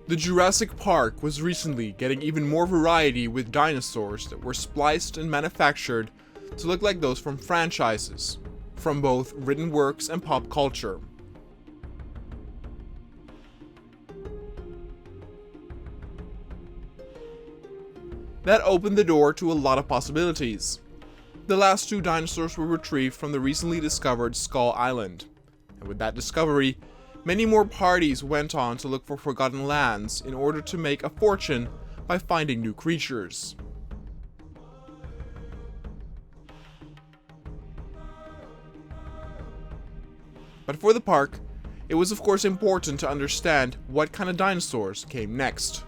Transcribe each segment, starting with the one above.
The Jurassic Park was recently getting even more variety with dinosaurs that were spliced and manufactured to look like those from franchises, from both written works and pop culture. That opened the door to a lot of possibilities. The last two dinosaurs were retrieved from the recently discovered Skull Island, and with that discovery, many more parties went on to look for forgotten lands in order to make a fortune by finding new creatures. But for the park, it was of course important to understand what kind of dinosaurs came next.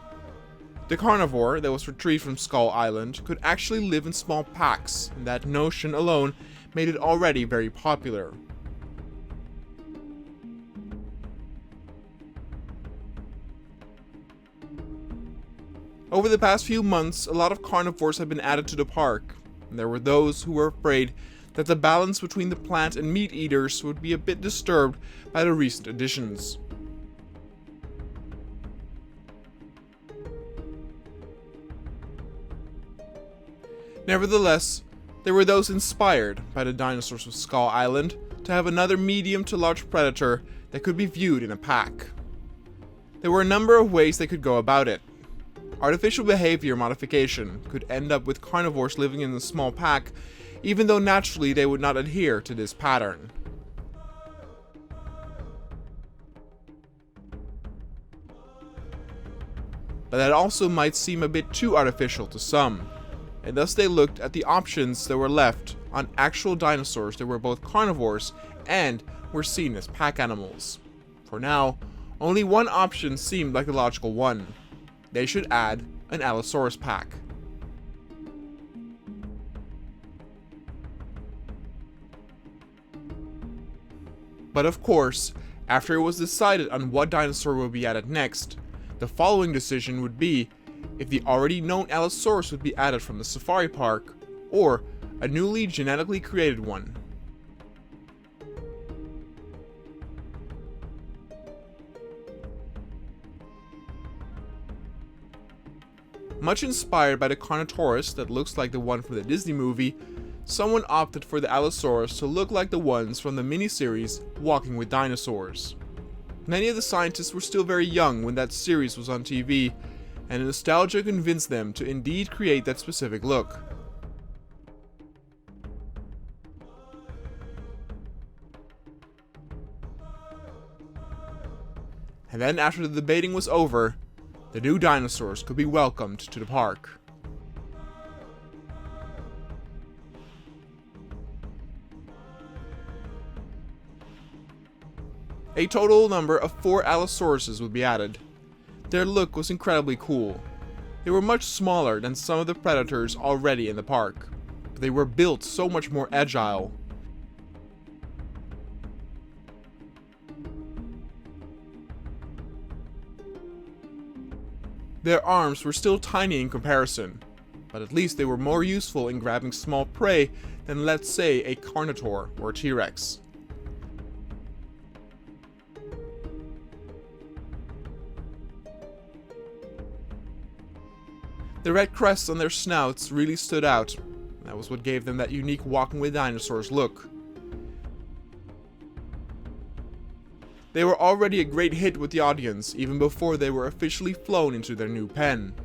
The carnivore that was retrieved from Skull Island could actually live in small packs, and that notion alone made it already very popular. Over the past few months, a lot of carnivores have been added to the park, and there were those who were afraid that the balance between the plant and meat eaters would be a bit disturbed by the recent additions. Nevertheless, there were those inspired by the dinosaurs of Skull Island to have another medium to large predator that could be viewed in a pack. There were a number of ways they could go about it. Artificial behavior modification could end up with carnivores living in a small pack, even though naturally they would not adhere to this pattern. But that also might seem a bit too artificial to some, and thus they looked at the options that were left on actual dinosaurs that were both carnivores and were seen as pack animals. For now, only one option seemed like the logical one. They should add an Allosaurus pack. But of course, after it was decided on what dinosaur would be added next, the following decision would be if the already known Allosaurus would be added from the safari park, or a newly genetically created one. Much inspired by the Carnotaurus that looks like the one from the Disney movie, someone opted for the Allosaurus to look like the ones from the miniseries Walking with Dinosaurs. Many of the scientists were still very young when that series was on TV, and nostalgia convinced them to indeed create that specific look. And then after the debating was over, the new dinosaurs could be welcomed to the park. A total number of 4 Allosauruses would be added. Their look was incredibly cool. They were much smaller than some of the predators already in the park, but they were built so much more agile. Their arms were still tiny in comparison, but at least they were more useful in grabbing small prey than, let's say, a Carnotaur or a T-Rex. The red crests on their snouts really stood out. That was what gave them that unique Walking with Dinosaurs look. They were already a great hit with the audience even before they were officially flown into their new pen.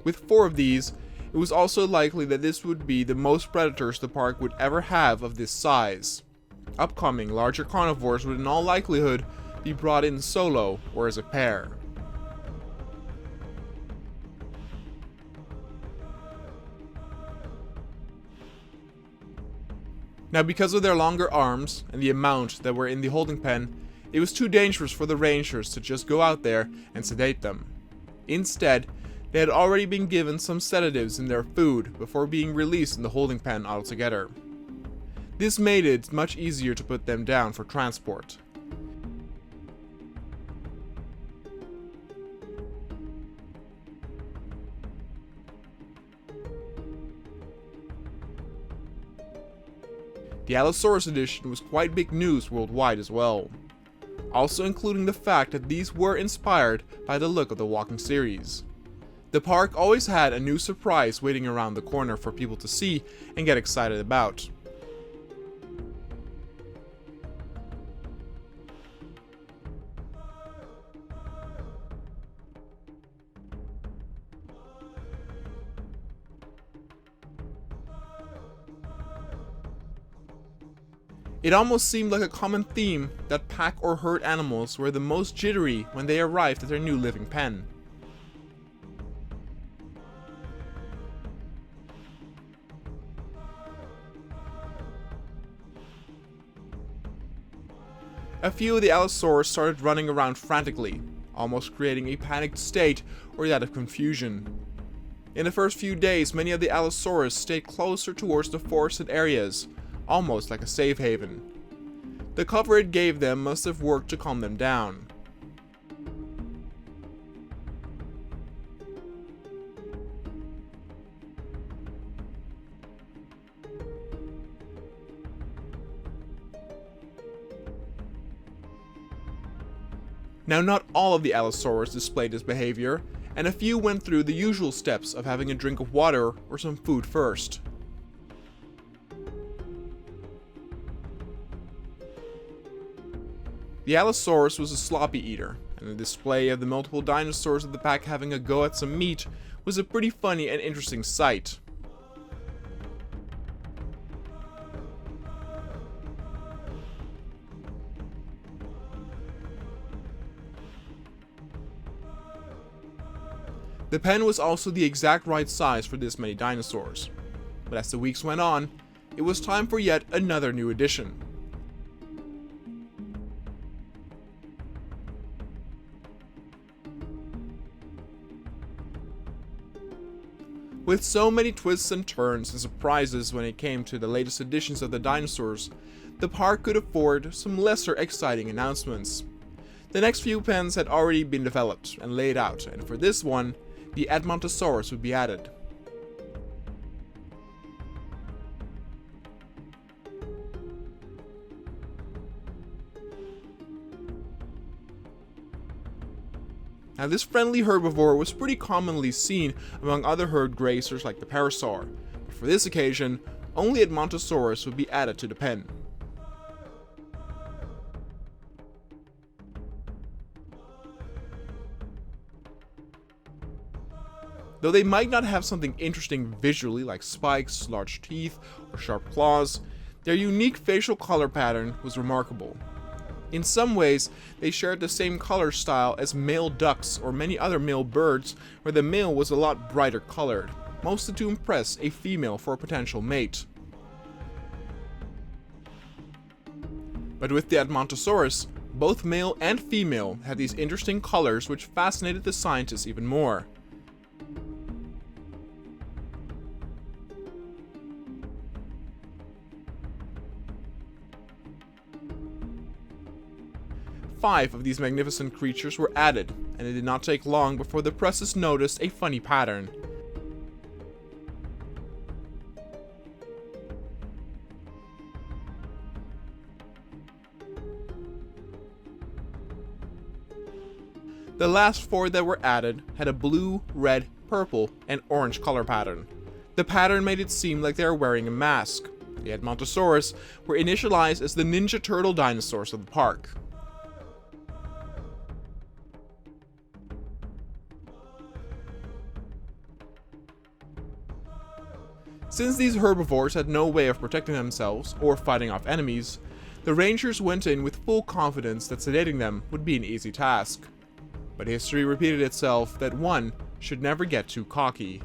With 4 of these, it was also likely that this would be the most predators the park would ever have of this size. Upcoming larger carnivores would in all likelihood be brought in solo or as a pair. Now, because of their longer arms and the amount that were in the holding pen, it was too dangerous for the rangers to just go out there and sedate them. Instead, they had already been given some sedatives in their food before being released in the holding pen altogether. This made it much easier to put them down for transport. The Allosaurus edition was quite big news worldwide as well. also including the fact that these were inspired by the look of the walking series. The park always had a new surprise waiting around the corner for people to see and get excited about. It almost seemed like a common theme that pack or herd animals were the most jittery when they arrived at their new living pen. A few of the Allosaurus started running around frantically, almost creating a panicked state or that of confusion. In the first few days, many of the Allosaurus stayed closer towards the forested areas, almost like a safe haven. The cover it gave them must have worked to calm them down. Now, not all of the Allosaurus displayed this behavior, and a few went through the usual steps of having a drink of water or some food first. The Allosaurus was a sloppy eater, and the display of the multiple dinosaurs of the pack having a go at some meat was a pretty funny and interesting sight. The pen was also the exact right size for this many dinosaurs, but as the weeks went on, it was time for yet another new addition. With so many twists and turns and surprises when it came to the latest editions of the dinosaurs, the park could afford some lesser exciting announcements. The next few pens had already been developed and laid out, and for this one, the Edmontosaurus would be added. Now, this friendly herbivore was pretty commonly seen among other herd grazers like the parasaur, but for this occasion, only Edmontosaurus would be added to the pen. Though they might not have something interesting visually like spikes, large teeth, or sharp claws, their unique facial color pattern was remarkable. In some ways, they shared the same color style as male ducks or many other male birds, where the male was a lot brighter colored, mostly to impress a female for a potential mate. But with the Edmontosaurus, both male and female had these interesting colors which fascinated the scientists even more. Five of these magnificent creatures were added, and it did not take long before the presses noticed a funny pattern. The last four that were added had a blue, red, purple, and orange color pattern. The pattern made it seem like they were wearing a mask. The Edmontosaurus were initialized as the Ninja Turtle dinosaurs of the park. Since these herbivores had no way of protecting themselves or fighting off enemies, the Rangers went in with full confidence that sedating them would be an easy task. But history repeated itself that one should never get too cocky.